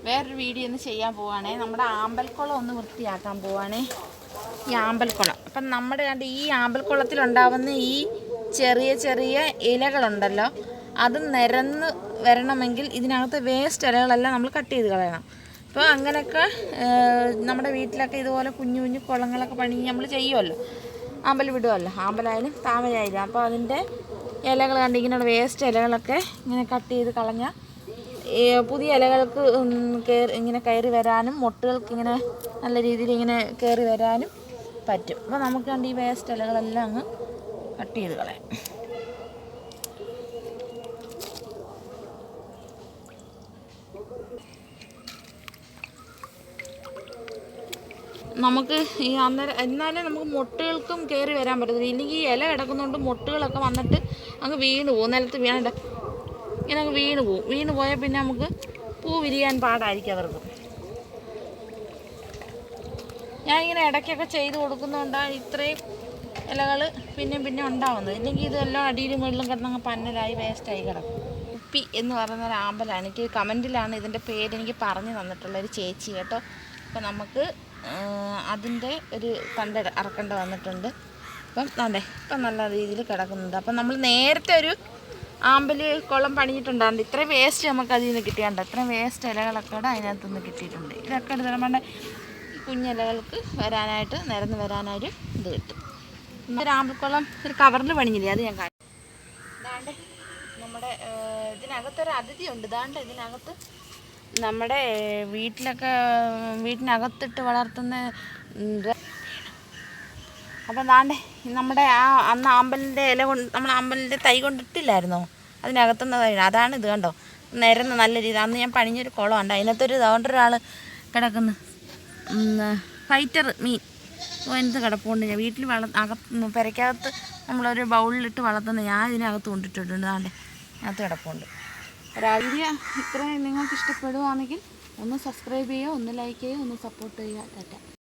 വേറൊരു വീഡിയോ ഒന്ന് ചെയ്യാൻ പോവുകയാണേ. നമ്മുടെ ആമ്പൽക്കുളം ഒന്ന് വൃത്തിയാക്കാൻ പോവുകയാണേ. ഈ ആമ്പൽക്കുളം അപ്പം നമ്മുടെ കണ്ട് ഈ ആമ്പൽക്കുളത്തിലുണ്ടാവുന്ന ഈ ചെറിയ ചെറിയ ഇലകളുണ്ടല്ലോ, അത് നിരന്ന് വരണമെങ്കിൽ ഇതിനകത്ത് വേസ്റ്റ് ഇലകളെല്ലാം നമ്മൾ കട്ട് ചെയ്ത് കളയണം. അപ്പോൾ അങ്ങനെയൊക്കെ നമ്മുടെ വീട്ടിലൊക്കെ ഇതുപോലെ കുഞ്ഞു കുഞ്ഞു കുളങ്ങളൊക്കെ പണി നമ്മൾ ചെയ്യുമല്ലോ, ആമ്പൽ വിടുമല്ലോ, ആമ്പലായാലും താമരയായാലും. അപ്പോൾ അതിൻ്റെ ഇലകൾ കണ്ട് ഇങ്ങനെയുള്ള വേസ്റ്റ് ഇലകളൊക്കെ ഇങ്ങനെ കട്ട് ചെയ്ത് കളഞ്ഞാൽ പുതിയ ഇലകൾക്ക് ഇങ്ങനെ കയറി വരാനും മൊട്ടുകൾക്ക് ഇങ്ങനെ നല്ല രീതിയിൽ ഇങ്ങനെ കയറി വരാനും പറ്റും. അപ്പോൾ നമുക്ക് കണ്ട് ഈ വേസ്റ്റ് ഇലകളെല്ലാം അങ്ങ് കട്ട് ചെയ്ത് കളയാം. നമുക്ക് ഈ എന്നാലേ നമുക്ക് മൊട്ടുകൾക്കും കയറി വരാൻ പറ്റത്തില്ല. ഇല്ലെങ്കിൽ ഈ ഇല കിടക്കുന്നതുകൊണ്ട് മൊട്ടുകളൊക്കെ വന്നിട്ട് അങ്ങ് വീണ് പോകും, നിലത്ത് വീണ ഇങ്ങനെ അങ്ങ് വീണ് പോകും. വീണ് പോയാൽ പിന്നെ നമുക്ക് പൂ വിരിയാൻ പാടായിരിക്കും അവർക്ക്. ഞാനിങ്ങനെ ഇടയ്ക്കൊക്കെ ചെയ്ത് കൊടുക്കുന്നതുകൊണ്ടാണ് ഇത്രയും ഇലകൾ പിന്നെ ഉണ്ടാവുന്നത്. ഇല്ലെങ്കിൽ ഇതെല്ലാം അടിയിലും വെള്ളം കിടന്നങ്ങ് പന്നലായി വേസ്റ്റായി കിടക്കും. ഉപ്പി എന്ന് പറയുന്നൊരു ആമ്പലാണ്. എനിക്ക് കമൻറ്റിലാണ് ഇതിൻ്റെ പേര് എനിക്ക് പറഞ്ഞു തന്നിട്ടുള്ളൊരു ചേച്ചി കേട്ടോ. അപ്പോൾ നമുക്ക് അതിൻ്റെ ഒരു തണ്ട് അറക്കേണ്ട വന്നിട്ടുണ്ട്. അപ്പം അതെ, ഇപ്പം നല്ല രീതിയിൽ കിടക്കുന്നുണ്ട്. അപ്പം നമ്മൾ നേരത്തെ ഒരു ആമ്പൽ കുളം പണിഞ്ഞിട്ടുണ്ടായിരുന്നു. ഇത്രയും വേസ്റ്റ് നമുക്ക് അതിൽ നിന്ന് കിട്ടിയാണ്ട്, ഇത്രയും വേസ്റ്റ് ഇലകളൊക്കെ അതിനകത്തുനിന്ന് കിട്ടിയിട്ടുണ്ട്. ഇതൊക്കെ എടുത്ത് നമ്മുടെ കുഞ്ഞിലകൾക്ക് വരാനായിട്ട് നിരന്ന് വരാനൊരു ഇത് കിട്ടും. ഒരു ആമ്പൽക്കുളം ഒരു കവറിൽ പണിഞ്ഞില്ലേ, അത് ഞാൻ കാണിച്ചു. ഇതാണ്ട് നമ്മുടെ ഇതിനകത്തൊരു അതിഥിയുണ്ട്. ഇതാണ്ട് ഇതിനകത്ത് നമ്മുടെ വീട്ടിനകത്തിട്ട് വളർത്തുന്ന അപ്പം ദാണ്ടെ നമ്മുടെ അന്ന് ആമ്പലിൻ്റെ ഇല കൊണ്ട് നമ്മൾ ആമ്പലിൻ്റെ തൈ കൊണ്ടിട്ടില്ലായിരുന്നോ, അതിനകത്തുനിന്ന് തൈ. അതാണ് ഇത് കണ്ടോ, നിരന്ന് നല്ല രീതി. അന്ന് ഞാൻ പണിഞ്ഞൊരു കുളമുണ്ട്, അതിനകത്തൊരു അതുകൊണ്ടൊരാൾ കിടക്കുന്നു, ഫൈറ്റർ മീൻ എന്ത് കിടപ്പുണ്ട്. ഞാൻ വീട്ടിൽ പെരയ്ക്കകത്ത് നമ്മളൊരു ബൗളിലിട്ട് വളർത്തുന്നത് ഞാൻ ഇതിനകത്ത് കൊണ്ടിട്ടിട്ടുണ്ട്. ദാണ്ടെ അതിനകത്ത് കിടപ്പുണ്ട്. വീഡിയോ ഇത്രയും നിങ്ങൾക്ക് ഇഷ്ടപ്പെടുകയാണെങ്കിൽ ഒന്ന് സബ്സ്ക്രൈബ് ചെയ്യുക, ഒന്ന് ലൈക്ക് ചെയ്യുക, ഒന്ന് സപ്പോർട്ട് ചെയ്യുക. ടാറ്റ.